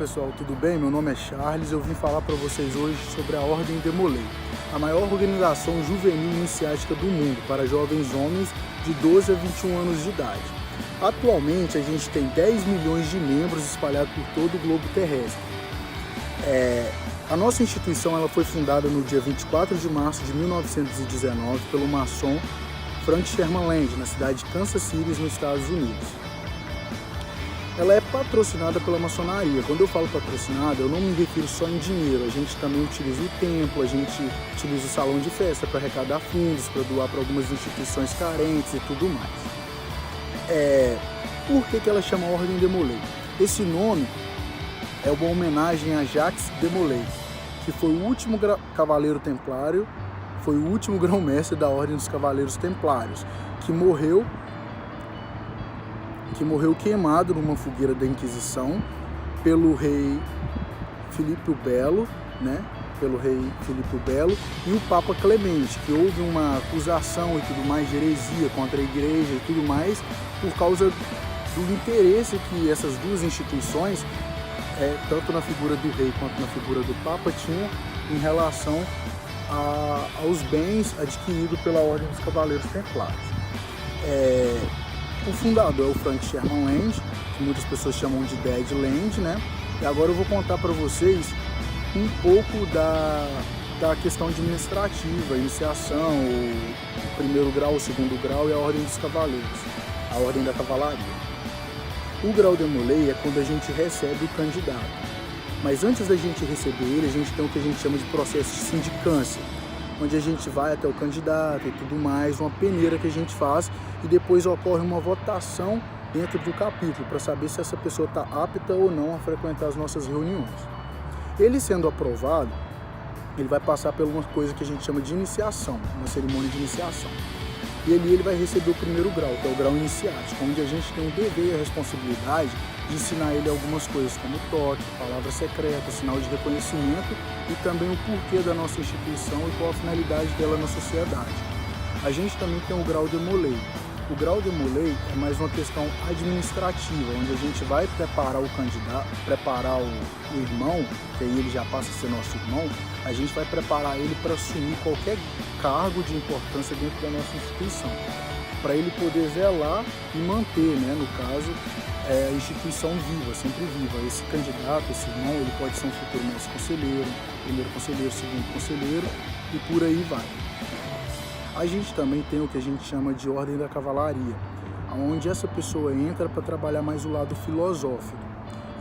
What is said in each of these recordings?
pessoal, tudo bem? Meu nome é Charles e eu vim falar para vocês hoje sobre a Ordem Demolei, a maior organização juvenil iniciática do mundo para jovens homens de 12 a 21 anos de idade. Atualmente a gente tem 10 milhões de membros espalhados por todo o globo terrestre. A nossa instituição ela foi fundada no dia 24 de março de 1919 pelo maçom Frank Sherman Land, na cidade de Kansas City, nos Estados Unidos. Ela é patrocinada pela maçonaria. Quando eu falo patrocinada, eu não me refiro só em dinheiro. A gente também utiliza o templo, a gente utiliza o salão de festa para arrecadar fundos, para doar para algumas instituições carentes e tudo mais. Por que ela chama Ordem Demolei? Esse nome é uma homenagem a Jacques Demolay, que foi o último cavaleiro templário, foi o último grão-mestre da Ordem dos Cavaleiros Templários, que morreu queimado numa fogueira da Inquisição pelo rei Filipe o Belo, e o Papa Clemente, que houve uma acusação e tudo mais de heresia contra a igreja e tudo mais, por causa do interesse que essas duas instituições, tanto na figura do rei quanto na figura do Papa, tinham em relação aos bens adquiridos pela Ordem dos Cavaleiros Templários. O fundador é o Frank Sherman Land, que muitas pessoas chamam de Dead Land, né? E agora eu vou contar para vocês um pouco da questão administrativa, a iniciação, o primeiro grau, o segundo grau e a Ordem dos Cavaleiros, a Ordem da Cavalaria. O grau Demolei é quando a gente recebe o candidato, mas antes da gente receber ele, a gente tem o que a gente chama de processo de sindicância, onde a gente vai até o candidato e tudo mais, uma peneira que a gente faz e depois ocorre uma votação dentro do capítulo para saber se essa pessoa está apta ou não a frequentar as nossas reuniões. Ele sendo aprovado, ele vai passar por uma coisa que a gente chama de iniciação, uma cerimônia de iniciação. E ali ele vai receber o primeiro grau, que é o grau iniciático, onde a gente tem o dever e a responsabilidade de ensinar ele algumas coisas como toque, palavra secreta, sinal de reconhecimento e também o porquê da nossa instituição e qual a finalidade dela na sociedade. A gente também tem o grau Demolei. O grau Demolei é mais uma questão administrativa, onde a gente vai preparar o candidato, preparar o irmão, que aí ele já passa a ser nosso irmão, a gente vai preparar ele para assumir qualquer cargo de importância dentro da nossa instituição, para ele poder zelar e manter, no caso, a instituição viva, sempre viva. Esse candidato, esse irmão, ele pode ser um futuro mestre conselheiro, primeiro conselheiro, segundo conselheiro e por aí vai. A gente também tem o que a gente chama de Ordem da Cavalaria, onde essa pessoa entra para trabalhar mais o lado filosófico.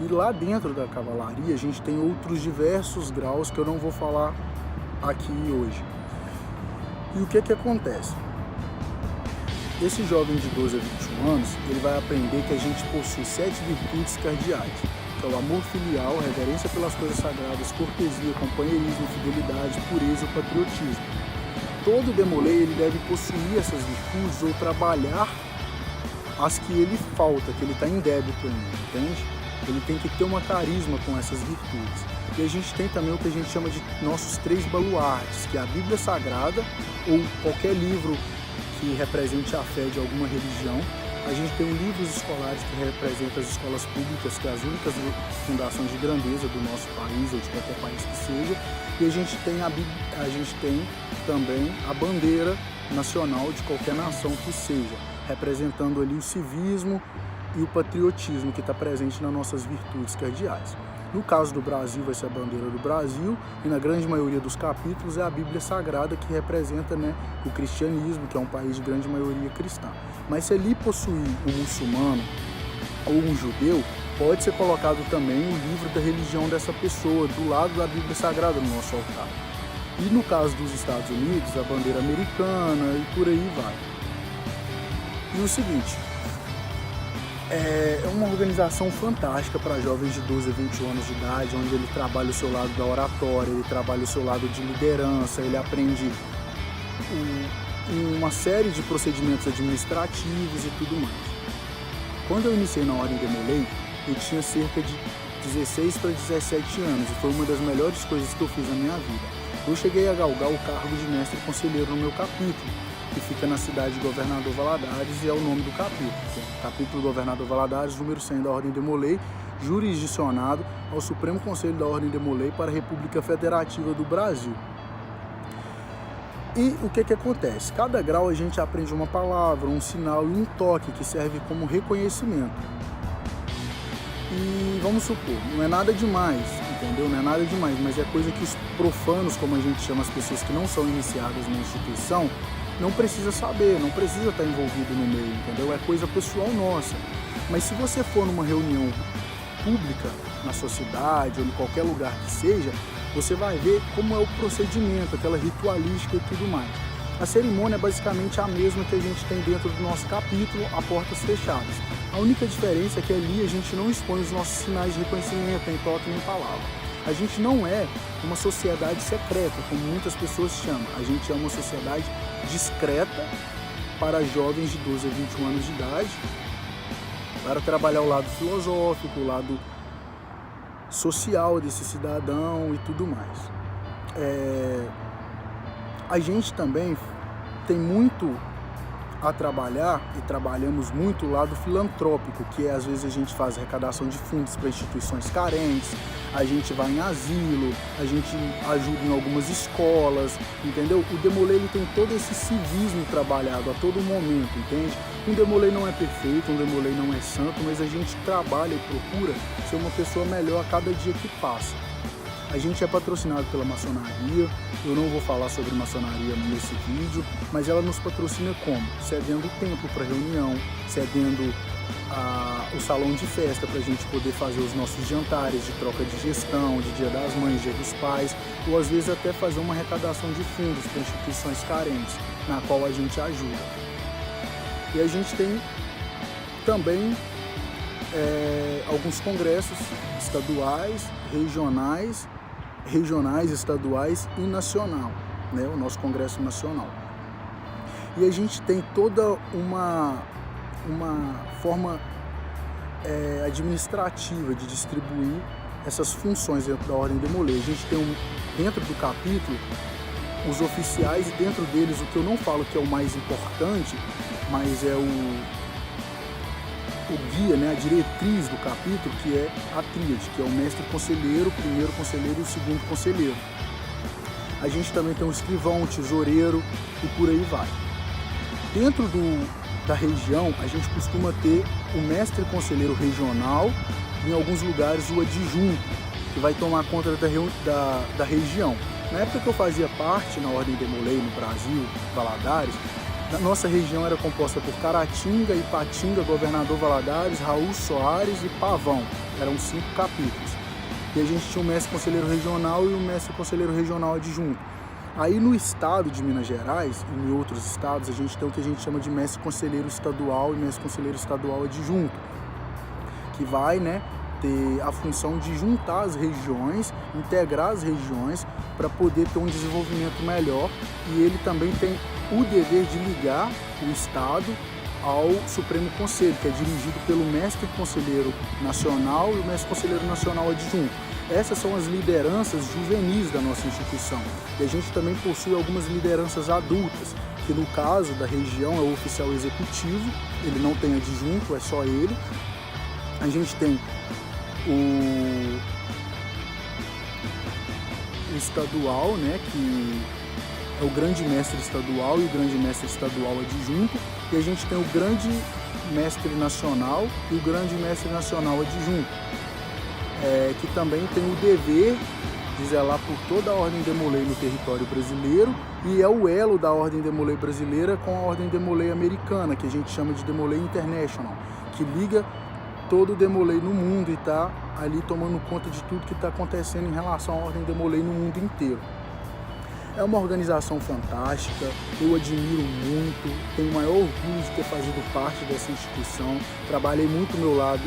E lá dentro da cavalaria a gente tem outros diversos graus que eu não vou falar aqui hoje. E o que acontece? Esse jovem de 12 a 21 anos, ele vai aprender que a gente possui 7 virtudes cardeais, que é o amor filial, reverência pelas coisas sagradas, cortesia, companheirismo, fidelidade, pureza e patriotismo. Todo Demolei ele deve possuir essas virtudes ou trabalhar as que ele falta, que ele está em débito ainda, entende? Ele tem que ter uma carisma com essas virtudes. E a gente tem também o que a gente chama de nossos 3 baluartes, que é a Bíblia Sagrada ou qualquer livro que represente a fé de alguma religião. A gente tem livros escolares que representam as escolas públicas, que é as únicas fundações de grandeza do nosso país ou de qualquer país que seja. E a gente tem também a bandeira nacional de qualquer nação que seja, representando ali o civismo e o patriotismo que está presente nas nossas virtudes cardeais. No caso do Brasil vai ser a bandeira do Brasil e na grande maioria dos capítulos é a Bíblia Sagrada que representa o cristianismo, que é um país de grande maioria cristã. Mas se ali possuir um muçulmano ou um judeu, pode ser colocado também o livro da religião dessa pessoa do lado da Bíblia Sagrada no nosso altar. E no caso dos Estados Unidos, a bandeira americana e por aí vai. E o seguinte, é uma organização fantástica para jovens de 12 a 21 anos de idade, onde ele trabalha o seu lado da oratória, ele trabalha o seu lado de liderança, ele aprende uma série de procedimentos administrativos e tudo mais. Quando eu iniciei na Ordem Demolei, eu tinha cerca de 16 para 17 anos e foi uma das melhores coisas que eu fiz na minha vida. Eu cheguei a galgar o cargo de mestre conselheiro no meu capítulo, que fica na cidade de Governador Valadares e é o nome do capítulo, que é Capítulo Governador Valadares, número 100 da Ordem Demolei, jurisdicionado ao Supremo Conselho da Ordem Demolei para a República Federativa do Brasil. E o que acontece? Cada grau a gente aprende uma palavra, um sinal e um toque que serve como reconhecimento. E vamos supor, não é nada demais, entendeu? Não é nada demais, mas é coisa que os profanos, como a gente chama as pessoas que não são iniciadas na instituição, não precisa saber, não precisa estar envolvido no meio, entendeu? É coisa pessoal nossa. Mas se você for numa reunião pública, na sua cidade ou em qualquer lugar que seja, você vai ver como é o procedimento, aquela ritualística e tudo mais. A cerimônia é basicamente a mesma que a gente tem dentro do nosso capítulo, a portas fechadas. A única diferença é que ali a gente não expõe os nossos sinais de reconhecimento, nem toque, nem palavra. A gente não é uma sociedade secreta, como muitas pessoas chamam. A gente é uma sociedade discreta para jovens de 12 a 21 anos de idade, para trabalhar o lado filosófico, o lado social desse cidadão e tudo mais. A gente também tem muito a trabalhar e trabalhamos muito o lado filantrópico, que é às vezes a gente faz arrecadação de fundos para instituições carentes, a gente vai em asilo, a gente ajuda em algumas escolas, entendeu? O Demolei ele tem todo esse civismo trabalhado a todo momento, entende? Um Demolei não é perfeito, um Demolei não é santo, mas a gente trabalha e procura ser uma pessoa melhor a cada dia que passa. A gente é patrocinado pela maçonaria, eu não vou falar sobre maçonaria nesse vídeo, mas ela nos patrocina como? Cedendo o templo para reunião, cedendo o salão de festa para a gente poder fazer os nossos jantares de troca de gestão, de Dia das Mães, Dia dos Pais, ou às vezes até fazer uma arrecadação de fundos para instituições carentes, na qual a gente ajuda. E a gente tem também alguns congressos estaduais, regionais, estaduais e nacional, né? O nosso Congresso Nacional. E a gente tem toda uma forma administrativa de distribuir essas funções dentro da Ordem Demolei. A gente tem dentro do capítulo os oficiais e dentro deles o que eu não falo que é o mais importante, mas é o guia, né, a diretriz do capítulo, que é a tríade, que é o mestre conselheiro, o primeiro conselheiro e o segundo conselheiro. A gente também tem o escrivão, o tesoureiro e por aí vai. Dentro da região, a gente costuma ter o mestre conselheiro regional, em alguns lugares o adjunto, que vai tomar conta da região. Na época que eu fazia parte na Ordem Demolei no Brasil, Valadares, a nossa região era composta por Caratinga, Ipatinga, Governador Valadares, Raul Soares e Pavão. Eram 5 capítulos. E a gente tinha o mestre conselheiro regional e o mestre conselheiro regional adjunto. Aí no estado de Minas Gerais e em outros estados a gente tem o que a gente chama de mestre conselheiro estadual e mestre conselheiro estadual adjunto, que vai, né, ter a função de juntar as regiões, integrar as regiões para poder ter um desenvolvimento melhor, e ele também tem o dever de ligar o Estado ao Supremo Conselho, que é dirigido pelo mestre conselheiro nacional e o mestre conselheiro nacional adjunto. Essas são as lideranças juvenis da nossa instituição. E a gente também possui algumas lideranças adultas, que no caso da região é o oficial executivo, ele não tem adjunto, é só ele. A gente tem o estadual, né, que é o grande mestre estadual e o grande mestre estadual adjunto, e a gente tem o grande mestre nacional e o grande mestre nacional adjunto, que também tem o dever de zelar por toda a Ordem Demolei no território brasileiro, e é o elo da Ordem Demolei brasileira com a Ordem Demolei americana, que a gente chama de Demolei International, que liga todo o Demolei no mundo e está ali tomando conta de tudo que está acontecendo em relação à Ordem Demolei no mundo inteiro. É uma organização fantástica, eu admiro muito, tenho o maior orgulho de ter fazido parte dessa instituição, trabalhei muito o meu lado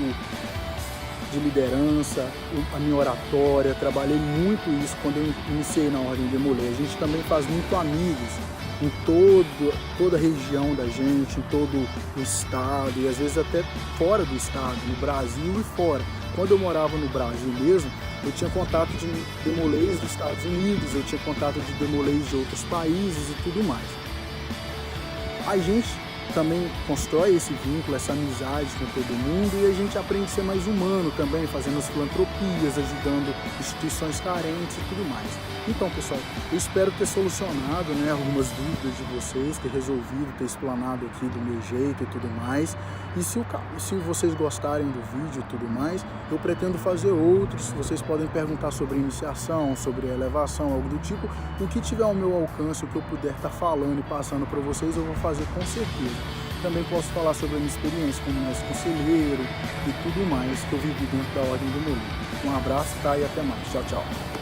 de liderança, a minha oratória, trabalhei muito isso quando eu iniciei na Ordem Demolei. A gente também faz muito amigos em toda a região da gente, em todo o estado e às vezes até fora do estado, no Brasil e fora. Quando eu morava no Brasil mesmo, eu tinha contato de demoleis dos Estados Unidos, eu tinha contato de demoleis de outros países e tudo mais. A gente também constrói esse vínculo, essa amizade com todo mundo, e a gente aprende a ser mais humano também, fazendo as filantropias, ajudando instituições carentes e tudo mais. Então, pessoal, eu espero ter solucionado, né, algumas dúvidas de vocês, ter resolvido, ter explanado aqui do meu jeito e tudo mais. E se vocês gostarem do vídeo e tudo mais, eu pretendo fazer outros. Vocês podem perguntar sobre iniciação, sobre elevação, algo do tipo. O que tiver ao meu alcance, o que eu puder estar falando e passando para vocês, eu vou fazer com certeza. Também posso falar sobre a minha experiência como mestre conselheiro e tudo mais que eu vivi dentro da Ordem do Melim. Um abraço, tá? E até mais. Tchau, tchau.